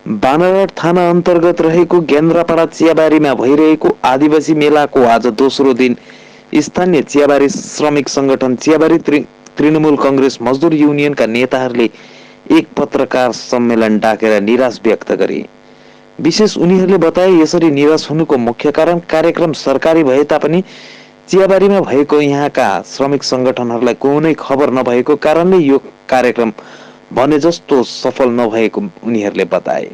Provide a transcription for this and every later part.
बानरहाट थाना अन्तर्गत रहेको गेन्द्रापाडा चियाबारीमा भइरहेको आदिवासी मेलाको आज दोस्रो दिन स्थानीय चियाबारी श्रमिक संगठन चियाबारी तृणमूल कंग्रेस मजदुर युनियनका नेताहरूले एक पत्रकार सम्मेलन डाकेर निराश व्यक्त गरे। विशेष उनीहरूले बताए यसरी निराश हुनुको मुख्य कारण कार्यक्रम सरकारी भए तापनि चियाबारीमा भएको यहाँका श्रमिक संगठनहरूलाई कुनै खबर नभएको कारणले यो कार्यक्रम भने जस्तो सफल नभएको उनीहरूले बताए।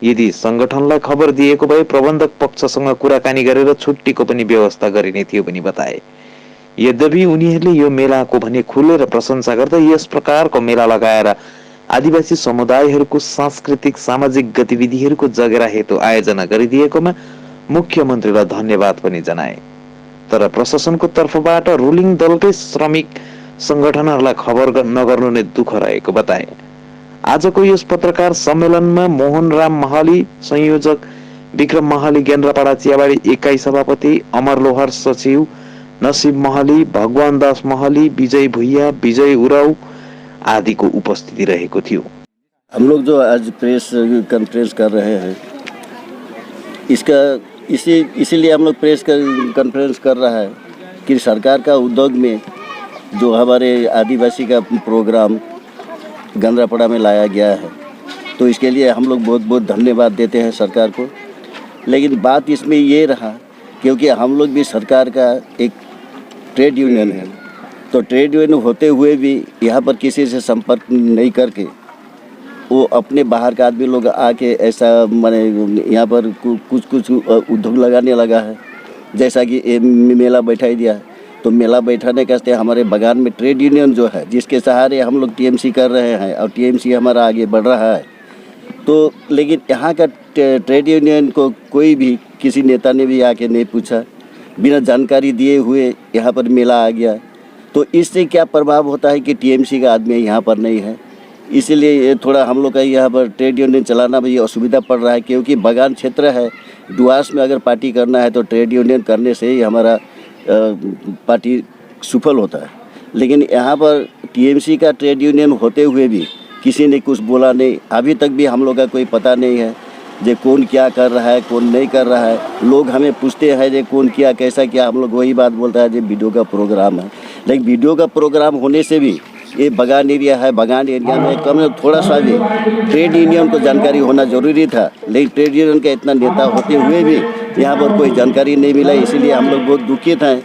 यदि संगठनलाई खबर दिएको भए प्रबन्धक पक्षसँग कुराकानी गरेर छुट्टीको पनि व्यवस्था गरिने थियो पनि बताए। यद्यपि उनीहरूले यो मेलाको भने खुलेर प्रशंसा गर्दै यस प्रकारको मेला लगाएर आदिवासी समुदायहरूको सांस्कृतिक सामाजिक गतिविधिहरूको जगेरा हेतु आयोजना गरिदिएकोमा मुख्यमन्त्रीलाई धन्यवाद पनि जनाए। तर प्रशासनको तर्फबाट रुलिङ दलकै श्रमिक संगठनहरूलाई खबर नगर्नु नै दुःख रहेको बताए। आजको यस पत्रकार सम्मेलनमा मोहन राम महाली संयोजक, विक्रम महाली गेन्द्रापाडा चियाबारी एकाइ सभापति, अमर लोहार सचिव, नसीब महाली, भगवान दास महाली, विजय भुइया, विजय उराव आदि को उपस्थिति रहेको थियो। हम लोग जो आज प्रेस कॉन्फ्रेंस कर रहे हैं इसीलिए हम लोग प्रेस कॉन्फ्रेंस कर रहा है कि सरकार का उद्योग में जो हमारे आदिवासी का प्रोग्राम गेन्द्रापाडा में लाया गया है, तो इसके लिए हम लोग बहुत बहुत धन्यवाद देते हैं सरकार को। लेकिन बात इसमें ये रहा, क्योंकि हम लोग भी सरकार का एक ट्रेड यूनियन है, तो ट्रेड यूनियन होते हुए भी यहाँ पर किसी से संपर्क नहीं करके वो अपने बाहर का आदमी लोग आके ऐसा माने यहाँ पर कुछ उद्योग लगाने लगा है। जैसा कि मेला बैठा दिया, तो मेला बैठाने के हमारे बगान में ट्रेड यूनियन जो है, जिसके सहारे हम लोग टीएमसी कर रहे हैं और टीएमसी हमारा आगे बढ़ रहा है, तो लेकिन यहाँ का ट्रेड यूनियन को कोई भी किसी नेता ने भी आके नहीं पूछा, बिना जानकारी दिए हुए यहाँ पर मेला आ गया। तो इससे क्या प्रभाव होता है कि टीएमसी का आदमी यहाँ पर नहीं है, इसीलिए थोड़ा हम लोग का यहाँ पर ट्रेड यूनियन चलाना भी असुविधा पड़ रहा है। क्योंकि बगान क्षेत्र है, डुआस में अगर पार्टी करना है तो ट्रेड यूनियन करने से ही हमारा पार्टी सफल होता है। लेकिन यहाँ पर टीएमसी का ट्रेड यूनियन होते हुए भी किसी ने कुछ बोला नहीं। अभी तक भी हम लोग का कोई पता नहीं है जे कौन क्या कर रहा है, कौन नहीं कर रहा है। लोग हमें पूछते हैं जे कौन किया, कैसा किया, हम लोग वही बात बोलता है जे वीडियो का प्रोग्राम है। लेकिन वीडियो का प्रोग्राम होने से भी ये बगान एरिया है, बगान एरिया में कम थोड़ा सा भी ट्रेड यूनियन को जानकारी होना जरूरी था। लेकिन ट्रेड यूनियन का इतना नेता होते हुए भी यहाँ पर कोई जानकारी नहीं मिला, इसीलिए हम लोग बहुत दुखित हैं।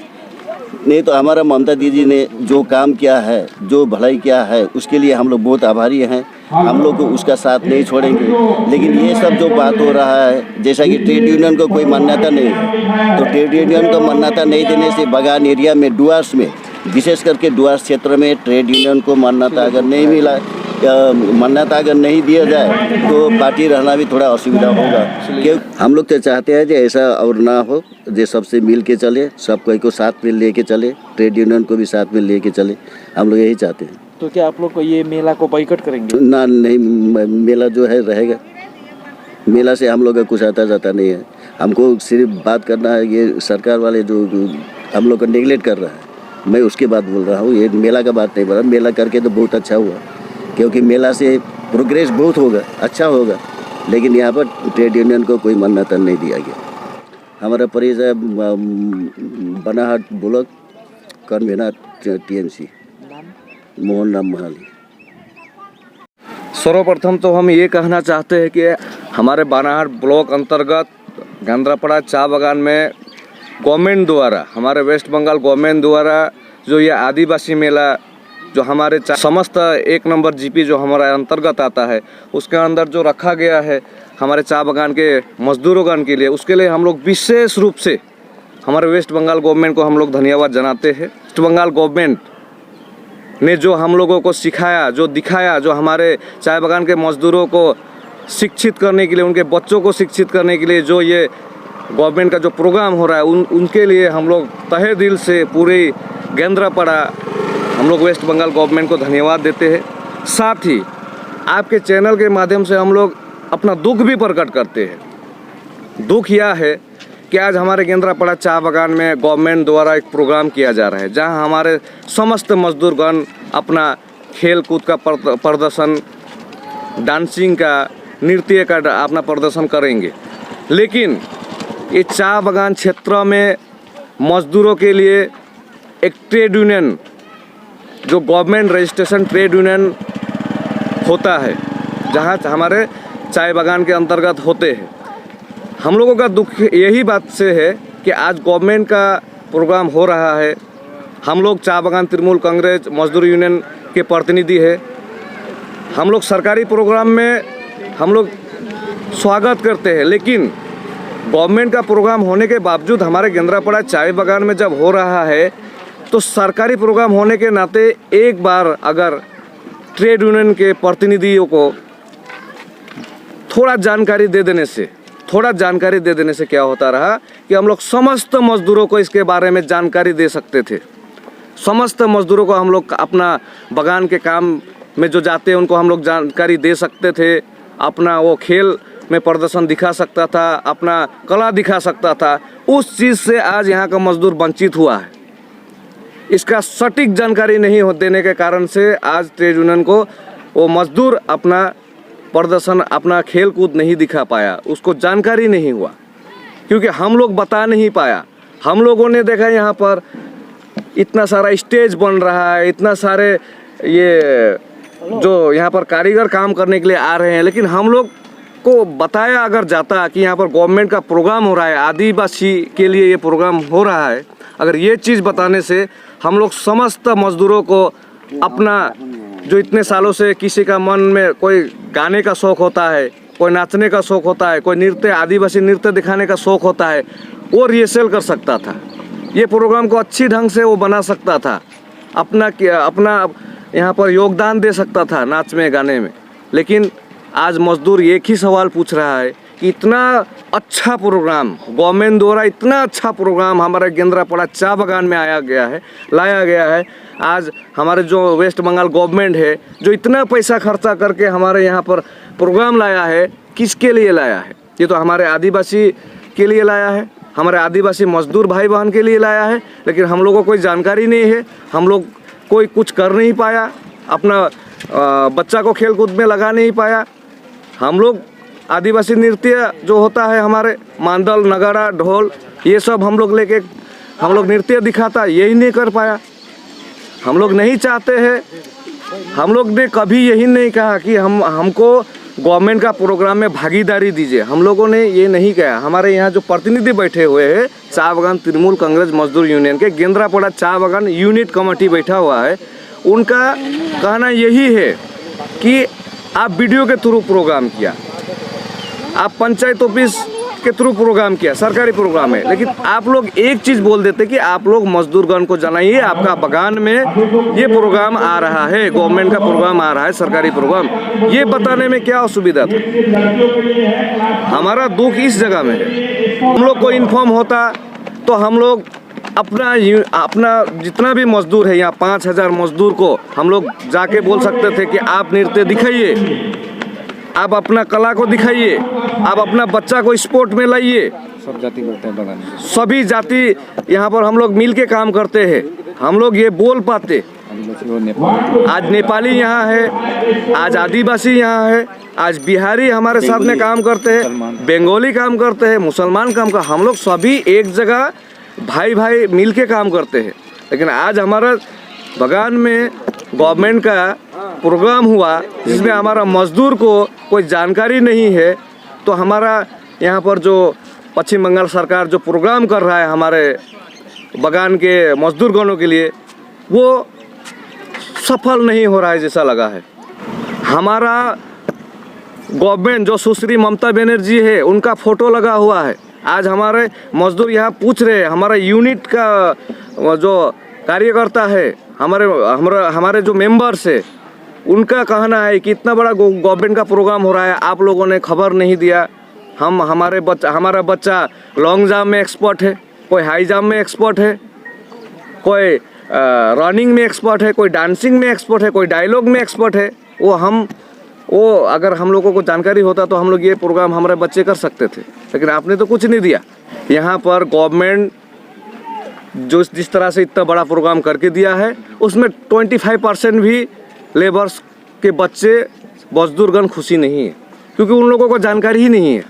नहीं तो हमारा ममता दीदी ने जो काम किया है, जो भलाई किया है, उसके लिए हम लोग बहुत आभारी हैं। हम लोग को उसका साथ नहीं छोड़ेंगे। लेकिन ये सब जो बात हो रहा है, जैसा कि ट्रेड यूनियन को कोई मान्यता नहीं है, तो ट्रेड यूनियन को मान्यता नहीं देने से बगान एरिया में, डुआर्स में, विशेष करके डुआर्स क्षेत्र में ट्रेड यूनियन को मान्यता अगर नहीं मिला, मान्यता अगर नहीं दिया जाए तो पार्टी रहना भी थोड़ा असुविधा होगा। क्यों हम लोग तो चाहते हैं कि ऐसा और ना हो, जो सबसे मिल के चले, सब कोई को साथ में लेके चले, ट्रेड यूनियन को भी साथ में लेके चले, हम लोग यही चाहते हैं। तो क्या आप लोग को ये मेला को बाइकआउट करेंगे? ना, नहीं, मेला जो है रहेगा। मेला से हम लोग का कुछ आता जाता नहीं है। हमको सिर्फ बात करना है, ये सरकार वाले जो हम लोग को नेगलेक्ट कर रहा है, मैं उसकी बात बोल रहा हूँ। ये मेला का बात नहीं बोल रहा। मेला करके तो बहुत अच्छा हुआ, क्योंकि मेला से प्रोग्रेस बहुत होगा, अच्छा होगा। लेकिन यहाँ पर ट्रेड यूनियन को कोई मान्यता नहीं दिया गया। हमारा परिचय बनाहट block convenor TMC Mohan Ram Mahali. सर्वप्रथम तो हम ये कहना चाहते हैं कि हमारे बानाहट ब्लॉक अंतर्गत गेन्द्रापाडा चा बागान में गवर्नमेंट द्वारा, हमारे वेस्ट बंगाल गवर्नमेंट द्वारा जो ये आदिवासी मेला जो हमारे समस्त 1 नंबर जीपी जो हमारे अंतर्गत आता है, उसके अंदर जो रखा गया है हमारे चा बागान के मजदूरों के लिए, उसके लिए हम लोग विशेष रूप से हमारे वेस्ट बंगाल गवर्नमेंट को हम लोग धन्यवाद जनाते हैं। वेस्ट बंगाल गवर्नमेंट ने जो हम लोगों को सिखाया, जो दिखाया, जो हमारे चाय बागान के मजदूरों को शिक्षित करने के लिए, उनके बच्चों को शिक्षित करने के लिए जो ये गवर्नमेंट का जो प्रोग्राम हो रहा है, उनके लिए हम लोग तहे दिल से पूरे गेन्द्रापाडा हम लोग वेस्ट बंगाल गवर्नमेंट को धन्यवाद देते हैं। साथ ही आपके चैनल के माध्यम से हम लोग अपना दुख भी प्रकट करते हैं। दुख यह है कि आज हमारे गेन्द्रापाडा चा बागान में गवर्नमेंट द्वारा एक प्रोग्राम किया जा रहा है, जहां हमारे समस्त मजदूरगण अपना खेल कूद का प्रदर्शन, डांसिंग का, नृत्य का अपना प्रदर्शन करेंगे। लेकिन ये चाय बागान क्षेत्र में मजदूरों के लिए एक ट्रेड यूनियन, जो गवर्नमेंट रजिस्ट्रेशन ट्रेड यूनियन होता है, जहाँ हमारे चाय बागान के अंतर्गत होते हैं, हम लोगों का दुख यही बात से है कि आज गवर्नमेंट का प्रोग्राम हो रहा है। हम लोग चाय बागान तृणमूल कांग्रेस मजदूर यूनियन के प्रतिनिधि है। हम लोग सरकारी प्रोग्राम में हम लोग स्वागत करते हैं, लेकिन गवर्नमेंट का प्रोग्राम होने के बावजूद हमारे केंद्रापड़ा चाय बागान में जब हो रहा है तो सरकारी प्रोग्राम होने के नाते एक बार अगर ट्रेड यूनियन के प्रतिनिधियों को थोड़ा जानकारी दे देने से क्या होता रहा कि हम लोग समस्त मजदूरों को इसके बारे में जानकारी दे सकते थे। समस्त मजदूरों को हम लोग अपना बागान के काम में जो जाते हैं उनको हम लोग जानकारी दे सकते थे, अपना वो खेल में प्रदर्शन दिखा सकता था, अपना कला दिखा सकता था। उस चीज़ से आज यहाँ का मजदूर वंचित हुआ है। इसका सटीक जानकारी नहीं देने के कारण से आज ट्रेड यूनियन को वो मजदूर अपना प्रदर्शन, अपना खेल कूद नहीं दिखा पाया, उसको जानकारी नहीं हुआ, क्योंकि हम लोग बता नहीं पाया। हम लोगों ने देखा यहाँ पर इतना सारा स्टेज बन रहा है, इतना सारे ये जो यहाँ पर कारीगर काम करने के लिए आ रहे हैं, लेकिन हम लोग को बताया अगर जाता कि यहाँ पर गवर्नमेंट का प्रोग्राम हो रहा है, आदिवासी के लिए ये प्रोग्राम हो रहा है, अगर ये चीज़ बताने से हम लोग समस्त मजदूरों को अपना जो इतने सालों से किसी का मन में कोई गाने का शौक़ होता है, कोई नाचने का शौक़ होता है, कोई नृत्य आदिवासी नृत्य दिखाने का शौक़ होता है, वो रिहर्सल कर सकता था। ये प्रोग्राम को अच्छी ढंग से वो बना सकता था, अपना यहाँ पर योगदान दे सकता था नाच में गाने में। लेकिन आज मजदूर एक ही सवाल पूछ रहा है कि इतना अच्छा प्रोग्राम गवर्नमेंट द्वारा, इतना अच्छा प्रोग्राम हमारे केंद्रापड़ा चाय बागान में लाया गया है। आज हमारे जो वेस्ट बंगाल गवर्नमेंट है, जो इतना पैसा खर्चा करके हमारे यहाँ पर प्रोग्राम लाया है, किसके लिए लाया है? ये तो हमारे आदिवासी के लिए लाया है, हमारे आदिवासी मजदूर भाई बहन के लिए लाया है। लेकिन हम लोगों को कोई जानकारी नहीं है, हम लोग कोई कुछ कर नहीं पाया, अपना बच्चा को खेल कूद में लगा नहीं पाया। हम लोग आदिवासी नृत्य जो होता है, हमारे मांदल, नगाड़ा, ढोल, ये सब हम लोग लेके हम लोग नृत्य दिखाता, यही नहीं कर पाया। हम लोग नहीं चाहते हैं, हम लोग ने कभी यही नहीं कहा कि हमको गवर्नमेंट का प्रोग्राम में भागीदारी दीजिए, हम लोगों ने ये नहीं कहा। हमारे यहाँ जो प्रतिनिधि बैठे हुए हैं चाय बागान तृणमूल कांग्रेस मजदूर यूनियन के, केंद्रापड़ा चाय बागान यूनिट कमेटी बैठा हुआ है, उनका कहना यही है कि आप वीडियो के थ्रू प्रोग्राम किया, आप पंचायत ऑफिस के थ्रू प्रोग्राम किया, सरकारी प्रोग्राम है, लेकिन आप लोग एक चीज़ बोल देते कि आप लोग मजदूरगण को जनाइए आपका बागान में ये प्रोग्राम आ रहा है, गवर्नमेंट का प्रोग्राम आ रहा है, सरकारी प्रोग्राम। ये बताने में क्या असुविधा था? हमारा दुख इस जगह में है। हम लोग को इन्फॉर्म होता तो हम लोग अपना जितना भी मजदूर है, यहाँ 5000 मजदूर को हम लोग जाके बोल सकते थे कि आप नृत्य दिखाइए, आप अपना कला को दिखाइए, आप अपना बच्चा को स्पोर्ट में लाइए। सब जाति करते हैं बागान में, सभी जाति यहाँ पर हम लोग मिल के काम करते हैं, हम लोग ये बोल पाते। आज नेपाली यहाँ है, आज आदिवासी यहाँ है, आज बिहारी हमारे साथ में काम करते हैं, बंगाली काम करते हैं, मुसलमान काम करते हैं, हम लोग सभी एक जगह भाई भाई मिल के काम करते हैं। लेकिन आज हमारा बागान में गवर्नमेंट का प्रोग्राम हुआ जिसमें हमारा मजदूर को कोई जानकारी नहीं है, तो हमारा यहाँ पर जो पश्चिम बंगाल सरकार जो प्रोग्राम कर रहा है हमारे बागान के मजदूरगणों के लिए, वो सफल नहीं हो रहा है जैसा लगा है। हमारा गवर्नमेंट जो सुश्री ममता बनर्जी है, उनका फ़ोटो लगा हुआ है। आज हमारे मजदूर यहाँ पूछ रहे हैं, हमारे यूनिट का जो कार्यकर्ता है, हमारे जो मेंबर्स है, उनका कहना है कि इतना बड़ा गवर्नमेंट का प्रोग्राम हो रहा है, आप लोगों ने खबर नहीं दिया। हमारा बच्चा लॉन्ग जंप में एक्सपर्ट है, कोई हाई जंप में एक्सपर्ट है, कोई रनिंग में एक्सपर्ट है, कोई डांसिंग में एक्सपर्ट है, कोई डायलॉग में एक्सपर्ट है। वो अगर हम लोगों को जानकारी होता तो हम लोग ये प्रोग्राम हमारे बच्चे कर सकते थे, लेकिन आपने तो कुछ नहीं दिया। यहाँ पर गवर्नमेंट जो जिस तरह से इतना बड़ा प्रोग्राम करके दिया है, उसमें 25% भी लेबर्स के बच्चे मजदूरगण खुशी नहीं है। क्योंकि उन लोगों को जानकारी ही नहीं है।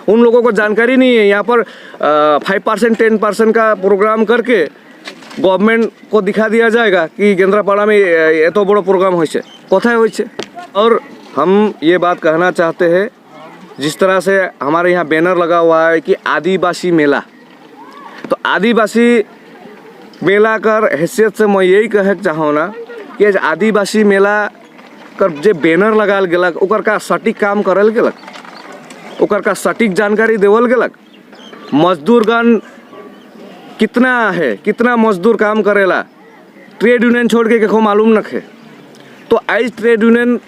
उन लोगों को जानकारी नहीं है। यहाँ पर 5% 10% का प्रोग्राम करके गवर्नमेंट को दिखा दिया जाएगा कि केंद्रापाड़ा में ये तो बड़ो प्रोग्राम होइछे, कोথায় होइछे। और हम ये बात कहना चाहते हैं, जिस तरह से हमारे यहाँ बैनर लगा हुआ है कि आदिवासी मेला, तो आदिवासी मेला कर हैसियत से मैं यही कहे चाहूँ ना कि आदिवासी मेला कर जे बैनर लगाल गेलक ओकर का सटीक काम करल गेलक, ओकर का सटीक जानकारी देवल गेलक। मजदूरगण कितना है, कितना मजदूर काम करेला, ट्रेड यूनियन छोड़ के केको मालूम न है। तो आज ट्रेड यूनियन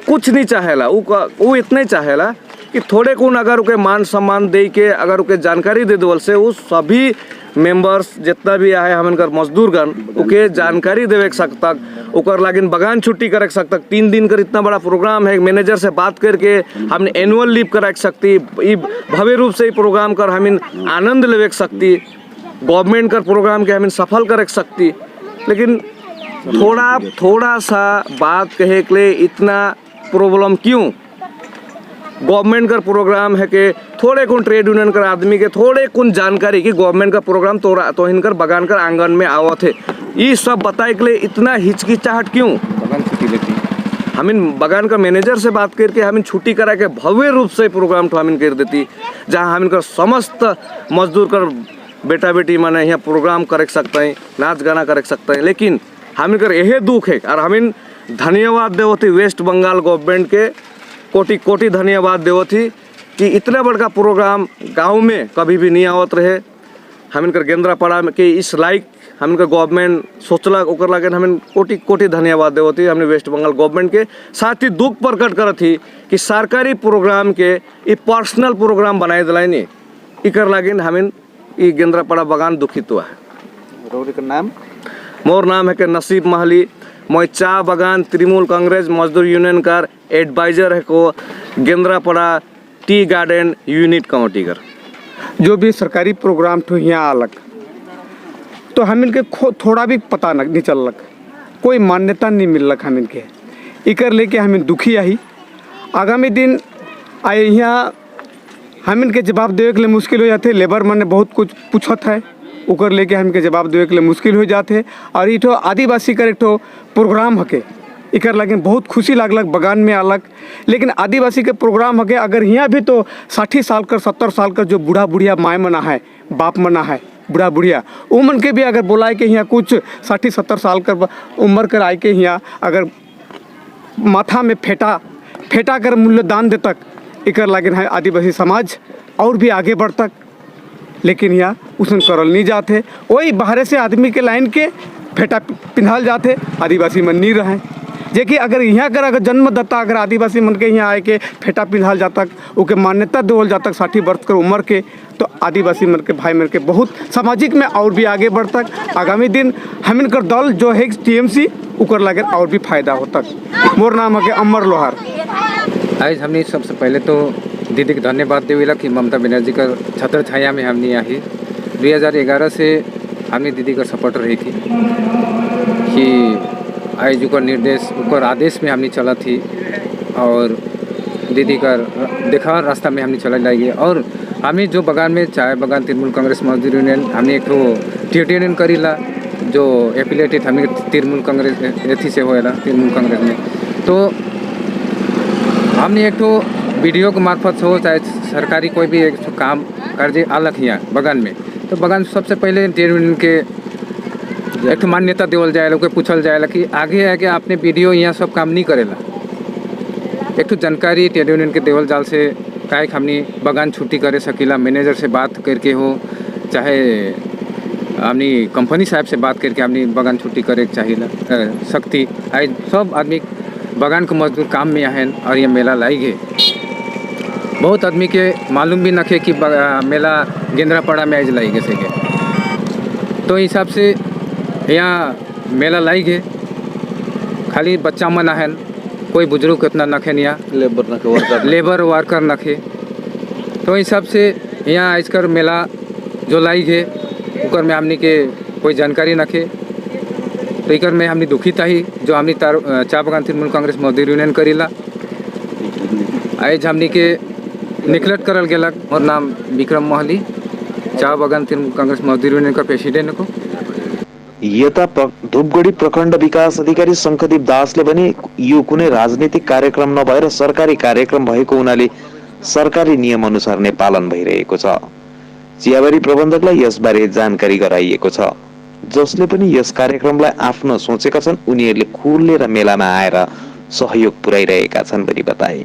कुछ नहीं चाहेला, वो इतना ही चाहेला कि थोड़े कौन अगर उके मान सम्मान दे के अगर उके जानकारी दे देवल से वो सभी मेंबर्स जितना भी आए हमन कर मजदूरगण उके जानकारी देवे सकता, ओकर लागिन बगान छुट्टी करे सकता। 3 दिन कर इतना बड़ा प्रोग्राम है, मैनेजर से बात करके हमने एनुअल लीव करा सकती, भव्य रूप से प्रोग्राम कर हमें आनंद लेवे सकती, गवर्नमेंट का प्रोग्राम के हमें सफल कर सकती। लेकिन थोड़ा सा बात कहे के लिए इतना प्रॉब्लम क्यों? गवर्नमेंट का प्रोग्राम है कि थोड़े कौन ट्रेड यूनियन कर आदमी के थोड़े कौन जानकारी कि गवर्नमेंट का प्रोग्राम तो इनकर बगान कर आंगन में आवत है, ये सब बताए के लिए इतना हिचकिचाहट क्यों? बगान छुट्टी लेती हमें बगान का मैनेजर से बात करके हमें छुट्टी करा के भव्य रूप से प्रोग्राम तो हमें कर देती, जहाँ हमें कर समस्त मजदूर कर बेटा बेटी माने यहाँ प्रोग्राम कर सकते हैं, नाच गाना कर सकते हैं। लेकिन हमें कर यही दुख है और हमें धन्यवाद देवती वेस्ट बंगाल गवर्नमेंट के कोटि कोटि धन्यवाद देवती कि इतना बड़का प्रोग्राम गांव में कभी भी नहीं आवत रहे। हमें कर केंद्रापाड़ा के इस लाइक हमें कर गवर्नमेंट सोचलक ओकर लागे हमें कोटि कोटि धन्यवाद देवती हमने वेस्ट बंगाल गवर्नमेंट के। साथ ही दुख प्रकट करत थी कि सरकारी प्रोग्राम के ये पर्सनल प्रोग्राम बनाए दिलाई नहीं, इकर लागे हमें ये केंद्रापाड़ा बगान दुखित हुआ है। रोड का नाम मोर नाम है कि नसीब महली, मैं चा बगान तृणमूल कांग्रेस मजदूर यूनियन का एडवाइजर है को Kendrapara tea garden unit committee कर। जो भी सरकारी प्रोग्राम तो यहाँ आलक तो हम इनके थोड़ा भी पता नहीं चलक, कोई मान्यता नहीं मिलक हम इनके, इकर लेके हम दुखी आई। आगामी दिन आए यहाँ हम इनके जवाब देवे के लिए मुश्किल हो जाते, लेबर मन ने बहुत कुछ पूछत है उकर लेके हम के जवाब देवे के लिए मुश्किल हो जाते। और ये आदिवासी का एक प्रोग्राम हके इकर लगे बहुत खुशी लागलक बगान में आलक। लेकिन आदिवासी के प्रोग्राम हके अगर यहाँ भी तो 60 साल कर 70 साल कर जो बूढ़ा बुढ़िया माए मना है, बाप मना है, बूढ़ा बुढ़िया उमन के भी अगर बुलाए के यहाँ कुछ 60-70 साल कर उम्र कर आए के यहाँ अगर माथा में फेटा कर मूल्य दान दे तक इकर लगे है आदिवासी समाज और भी आगे बढ़ तक। लेकिन यहाँ उसमें करल नहीं जाते, वही बाहर से आदमी के लाइन के फेटा पिन्हाल जाते, आदिवासी मन नहीं रहे। जेकि अगर यहाँ कर अगर जन्मदाता अगर आदिवासी मन के यहाँ आए के फेटा पिन्हाल जाता, उके मान्यता देवल जाता 60 वर्ष कर उम्र के, तो आदिवासी मन के भाई मन के बहुत सामाजिक में और भी आगे बढ़ तक। आगामी दिन हम इनकर दल जो है TMC उकर लगे और भी फायदा होता। मोर नाम है अमर लोहार। आज हमने सबसे पहले तो दीदी को धन्यवाद देवेला कि ममता बनर्जी का छत्र छाया में हमने आई 2011 से हमने दीदी का सपोर्ट रही थी कि आज का निर्देश ऊपर आदेश में हमने चला थी और दीदी का देखा रास्ता में हमने चला जाएगी। और हमने जो बगान में चाय बगान तृणमूल कांग्रेस मजदूर यूनियन हमने एक ट्रेड यूनियन करीला जो एफिलेटेड हमें तृणमूल कांग्रेस एथी से होएला तृणमूल कांग्रेस में। तो हमने एक वीडियो के मार्फत हो चाहे सरकारी कोई भी एक काम कर जे अलग यहाँ बगान में, तो बगान सबसे पहले ट्रेड यूनियन के एक मान्यता देवल जाएला, कोई पूछल जाएला कि आगे आगे आपने वीडियो यहाँ सब काम नहीं करेला। एक जानकारी ट्रेड यूनियन के देवल जाल से काहे हमने बगान छुट्टी करे सकीला, मैनेजर से बात करके हो चाहे हमने कंपनी साहब से बात करके हमने बगान छुट्टी करे चाहिए सकती। आज सब आदमी बगान के मजदूर काम में आए और ये मेला लाई गए। बहुत आदमी के मालूम भी नखे कि मेला केंद्रापाड़ा में आज लाई गए सके, तो हिसाब से यहाँ मेला लाई गए। खाली बच्चा मन है, कोई बुजुर्ग इतना नखे यहाँ लेबर वर्कर नखे, तो हिसाब से यहाँ आज कर मेला जो लाई गए उकर में हमने के कोई जानकारी नखे, तो इकर में हमने दुखित ही जो हमने चा बगान तृणमूल कांग्रेस मजदूर यूनियन करीला। आज हमनी के निकलट करल गेलक। और नाम विक्रम महली, चा बगान तृणमूल कांग्रेस मजदूर यूनियन का प्रेसिडेंट को। यता धुपगढी प्रखण्ड विकास अधिकारी शङ्खदीप दासले भने यो कुनै राजनीतिक कार्यक्रम नभएर सरकारी कार्यक्रम भएको हुनाले सरकारी नियम अनुसार नै पालन भइरहेको छ। चियाबारी प्रबन्धकलाई यसबारे जानकारी गराइएको छ। जसले पनि यस कार्यक्रमलाई आफ्नो सोचेका छन् उनीहरूले खुलेर मेलामा आएर सहयोग पुर्याइरहेका छन् भनी बताए।